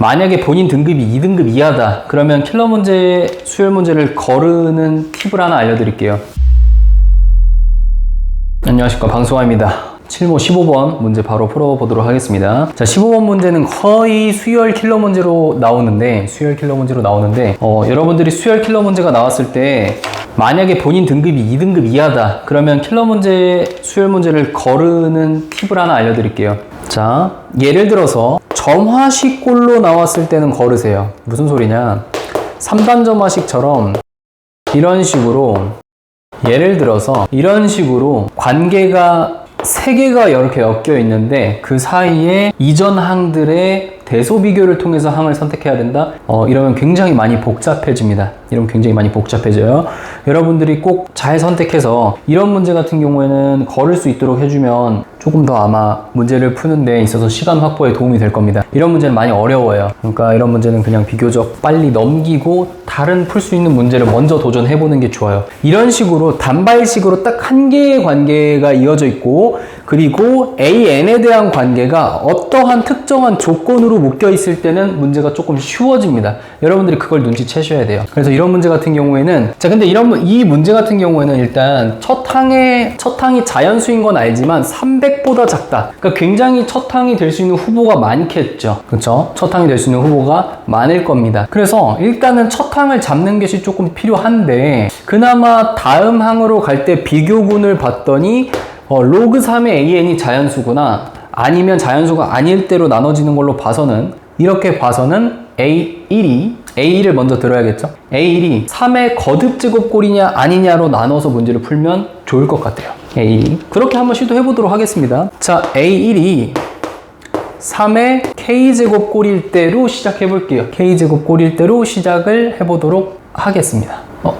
만약에 본인 등급이 2등급 이하다 그러면 킬러 문제, 수열 문제를 거르는 팁을 하나 알려드릴게요. 안녕하십니까, 방송아입니다. 7모 15번 문제 바로 풀어보도록 하겠습니다. 자, 15번 문제는 거의 수열 킬러 문제로 나오는데 여러분들이 수열 킬러 문제가 나왔을 때 만약에 본인 등급이 2등급 이하다 그러면 킬러 문제, 수열 문제를 거르는 팁을 하나 알려드릴게요. 자, 예를 들어서 점화식꼴로 나왔을 때는 거르세요. 무슨 소리냐, 3단 점화식처럼 이런 식으로, 예를 들어서 이런 식으로 관계가 3개가 이렇게 엮여 있는데 그 사이에 이전 항들의 대소 비교를 통해서 항을 선택해야 된다? 이러면 굉장히 많이 복잡해집니다. 이러면 굉장히 많이 복잡해져요. 여러분들이 꼭 잘 선택해서 이런 문제 같은 경우에는 거를 수 있도록 해주면 조금 더 아마 문제를 푸는 데 있어서 시간 확보에 도움이 될 겁니다. 이런 문제는 많이 어려워요. 그러니까 이런 문제는 그냥 비교적 빨리 넘기고 다른 풀 수 있는 문제를 먼저 도전해보는 게 좋아요. 이런 식으로 단발식으로 딱 한 개의 관계가 이어져 있고, 그리고 AN에 대한 관계가 어떠한 특정한 조건으로 묶여 있을 때는 문제가 조금 쉬워집니다. 여러분들이 그걸 눈치채셔야 돼요. 그래서 이런 문제 같은 경우에는, 자, 근데 이 문제 같은 경우에는 일단 첫 항이 자연수인 건 알지만 300보다 작다. 그러니까 굉장히 첫 항이 될 수 있는 후보가 많겠죠. 그렇죠? 첫 항이 될 수 있는 후보가 많을 겁니다. 그래서 일단은 첫 항을 잡는 것이 조금 필요한데, 그나마 다음 항으로 갈 때 비교군을 봤더니 로그 3의 AN이 자연수구나, 아니면 자연수가 아닐 때로 나눠지는 걸로 봐서는, 이렇게 봐서는 A1을 먼저 들어야겠죠. A1이 3의 거듭제곱꼴이냐 아니냐로 나눠서 문제를 풀면 좋을 것 같아요. A1이 그렇게 한번 시도해 보도록 하겠습니다. 자, A1이 3의 K제곱꼴일 때로 시작해 볼게요. K제곱꼴일 때로 시작을 해보도록 하겠습니다.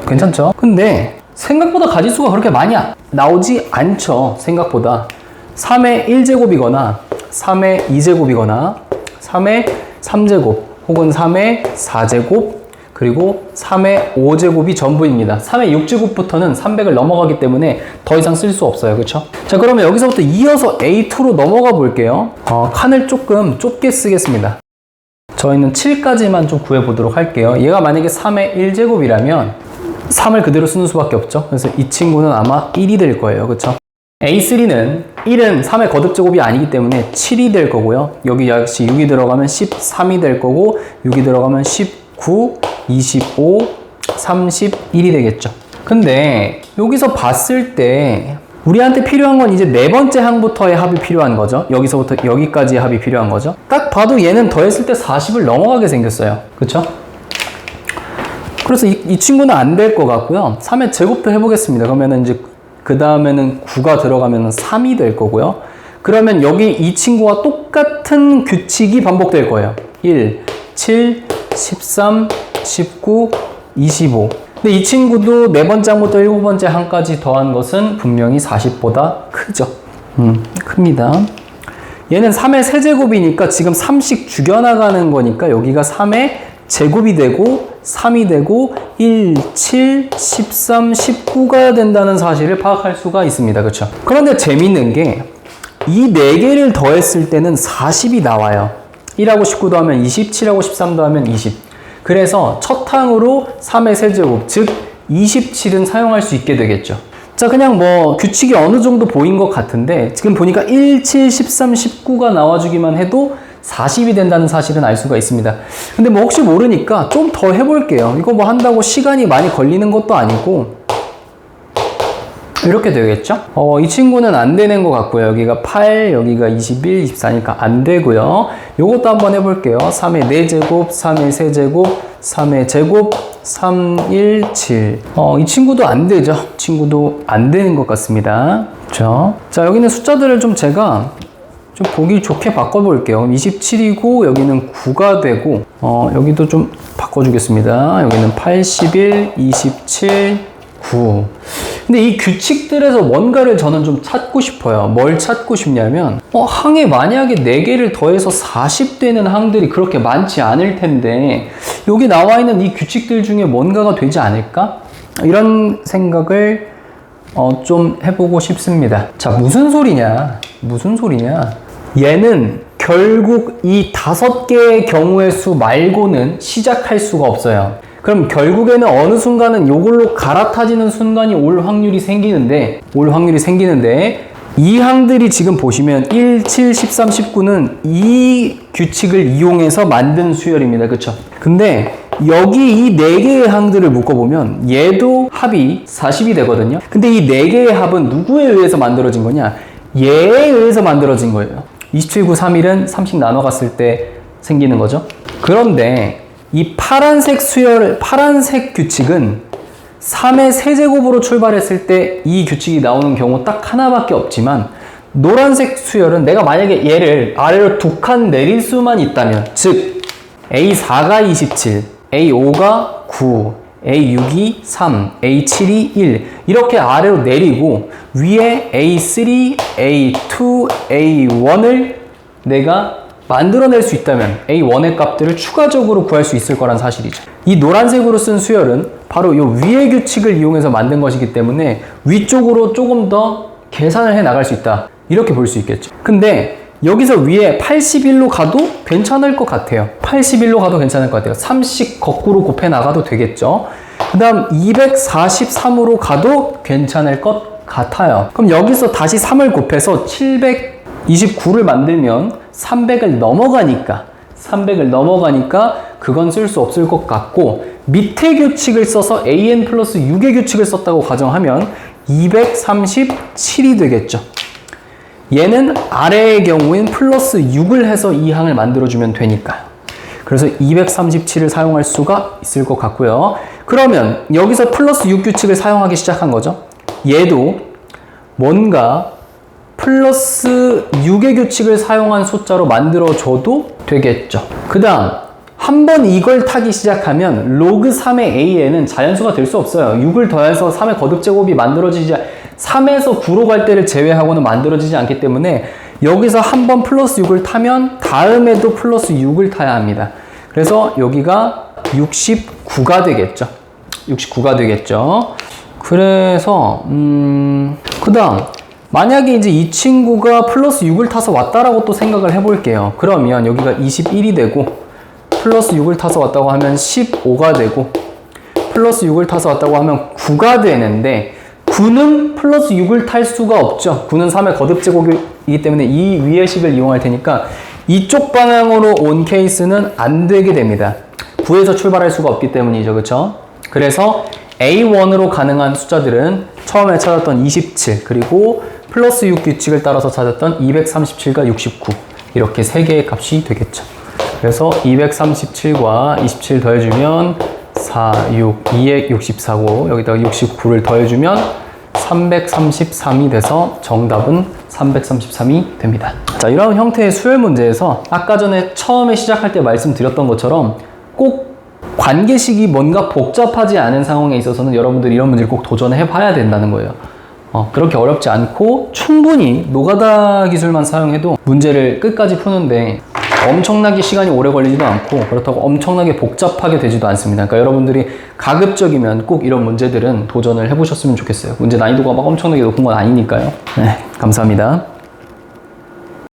괜찮죠? 근데 생각보다 가지수가 그렇게 많이 나오지 않죠. 생각보다 3의 1제곱이거나 3의 2제곱이거나 3의 3제곱 혹은 3의 4제곱 그리고 3의 5제곱이 전부입니다. 3의 6제곱부터는 300을 넘어가기 때문에 더 이상 쓸 수 없어요. 그렇죠? 자, 그러면 여기서부터 이어서 A2로 넘어가 볼게요. 칸을 조금 좁게 쓰겠습니다. 저희는 7까지만 좀 구해보도록 할게요. 얘가 만약에 3의 1제곱이라면 3을 그대로 쓰는 수밖에 없죠. 그래서 이 친구는 아마 1이 될 거예요. 그렇죠? A3는 1은 3의 거듭제곱이 아니기 때문에 7이 될 거고요. 여기 역시 6이 들어가면 13이 될 거고, 6이 들어가면 19, 25, 31이 되겠죠. 근데 여기서 봤을 때 우리한테 필요한 건 이제 네 번째 항부터의 합이 필요한 거죠. 여기서부터 여기까지의 합이 필요한 거죠. 딱 봐도 얘는 더했을 때 40을 넘어가게 생겼어요. 그쵸? 그래서 이 친구는 안 될 것 같고요. 3의 제곱도 해보겠습니다. 그러면은 이제 그 다음에는 9가 들어가면 3이 될 거고요. 그러면 여기 이 친구와 똑같은 규칙이 반복될 거예요. 1, 7, 13, 19, 25. 근데 이 친구도 네 번째 항부터 일곱 번째 항까지 더한 것은 분명히 40보다 크죠. 큽니다. 얘는 3의 세제곱이니까 지금 3씩 죽여나가는 거니까 여기가 3의 제곱이 되고 3이 되고 1, 7, 13, 19가 된다는 사실을 파악할 수가 있습니다. 그렇죠? 그런데 재밌는 게 이 4개를 더했을 때는 40이 나와요. 1하고 19 더하면 20, 7하고 13 더하면 20. 그래서 첫 항으로 3의 세제곱, 즉 27은 사용할 수 있게 되겠죠. 자, 그냥 뭐 규칙이 어느 정도 보인 것 같은데 지금 보니까 1, 7, 13, 19가 나와주기만 해도 40이 된다는 사실은 알 수가 있습니다. 근데 뭐 혹시 모르니까 좀 더 해볼게요. 이거 뭐 한다고 시간이 많이 걸리는 것도 아니고 이렇게 되겠죠? 이 친구는 안 되는 것 같고요. 여기가 8, 여기가 21, 24니까 안 되고요. 요것도 한번 해볼게요. 3의 4제곱, 3의 세제곱, 3의 제곱, 3, 1, 7. 이 친구도 안 되죠? 이 친구도 안 되는 것 같습니다. 그렇죠? 자, 여기는 숫자들을 좀 제가 좀 보기 좋게 바꿔볼게요. 27이고 여기는 9가 되고 여기도 좀 바꿔주겠습니다. 여기는 81, 27, 9. 근데 이 규칙들에서 뭔가를 저는 좀 찾고 싶어요. 뭘 찾고 싶냐면 항에 만약에 4개를 더해서 40 되는 항들이 그렇게 많지 않을 텐데 여기 나와 있는 이 규칙들 중에 뭔가가 되지 않을까? 이런 생각을 좀 해보고 싶습니다. 자, 무슨 소리냐? 얘는 결국 이 5개의 경우의 수 말고는 시작할 수가 없어요. 그럼 결국에는 어느 순간은 이걸로 갈아타지는 순간이 올 확률이 생기는데 이 항들이 지금 보시면 1, 7, 13, 19는 이 규칙을 이용해서 만든 수열입니다. 그쵸? 근데 여기 이 4개의 항들을 묶어보면 얘도 합이 40이 되거든요. 근데 이 4개의 합은 누구에 의해서 만들어진 거냐? 얘에 의해서 만들어진 거예요. 27, 9, 3일은 30 나눠갔을 때 생기는 거죠. 그런데 이 파란색 규칙은 3의 세제곱으로 출발했을 때 이 규칙이 나오는 경우 딱 하나밖에 없지만, 노란색 수열은 내가 만약에 얘를 아래로 2칸 내릴 수만 있다면, 즉 A4가 27, A5가 9, A6이 3, A7이 1 이렇게 아래로 내리고 위에 A3, A2, A1을 내가 만들어낼 수 있다면 A1의 값들을 추가적으로 구할 수 있을 거란 사실이죠. 이 노란색으로 쓴 수열은 바로 이 위의 규칙을 이용해서 만든 것이기 때문에 위쪽으로 조금 더 계산을 해 나갈 수 있다, 이렇게 볼 수 있겠죠. 근데 여기서 위에 81로 가도 괜찮을 것 같아요. 81로 가도 괜찮을 것 같아요. 3씩 거꾸로 곱해 나가도 되겠죠. 그 다음 243으로 가도 괜찮을 것 같아요. 그럼 여기서 다시 3을 곱해서 729를 만들면 300을 넘어가니까 그건 쓸 수 없을 것 같고, 밑에 규칙을 써서 an 플러스 6의 규칙을 썼다고 가정하면 237이 되겠죠. 얘는 아래의 경우엔 플러스 6을 해서 이 항을 만들어주면 되니까요. 그래서 237을 사용할 수가 있을 것 같고요. 그러면 여기서 플러스 6 규칙을 사용하기 시작한 거죠. 얘도 뭔가 플러스 6의 규칙을 사용한 숫자로 만들어줘도 되겠죠. 그 다음 한번 이걸 타기 시작하면 로그 3의 AN은 자연수가 될 수 없어요. 6을 더해서 3의 거듭제곱이 만들어지지, 3에서 9로 갈 때를 제외하고는 만들어지지 않기 때문에 여기서 한번 플러스 6을 타면 다음에도 플러스 6을 타야 합니다. 그래서 여기가 69가 되겠죠. 69가 되겠죠. 그래서 그 다음 만약에 이제 이 친구가 플러스 6을 타서 왔다라고 또 생각을 해볼게요. 그러면 여기가 21이 되고, 플러스 6을 타서 왔다고 하면 15가 되고, 플러스 6을 타서 왔다고 하면 9가 되는데, 9는 플러스 6을 탈 수가 없죠. 9는 3의 거듭제곱이기 때문에 이 위의 식을 이용할 테니까 이쪽 방향으로 온 케이스는 안 되게 됩니다. 9에서 출발할 수가 없기 때문이죠. 그쵸? 그래서 A1으로 가능한 숫자들은 처음에 찾았던 27, 그리고 플러스 6 규칙을 따라서 찾았던 237과 69, 이렇게 3개의 값이 되겠죠. 그래서 237과 27 더해주면 4, 6, 2에 64고 여기다가 69를 더해주면 333이 돼서 정답은 333이 됩니다. 자, 이런 형태의 수열 문제에서 아까 전에 처음에 시작할 때 말씀드렸던 것처럼 꼭 관계식이 뭔가 복잡하지 않은 상황에 있어서는 여러분들이 이런 문제를 꼭 도전해 봐야 된다는 거예요. 그렇게 어렵지 않고 충분히 노가다 기술만 사용해도 문제를 끝까지 푸는데 엄청나게 시간이 오래 걸리지도 않고, 그렇다고 엄청나게 복잡하게 되지도 않습니다. 그러니까 여러분들이 가급적이면 꼭 이런 문제들은 도전을 해보셨으면 좋겠어요. 문제 난이도가 막 엄청나게 높은 건 아니니까요. 네, 감사합니다.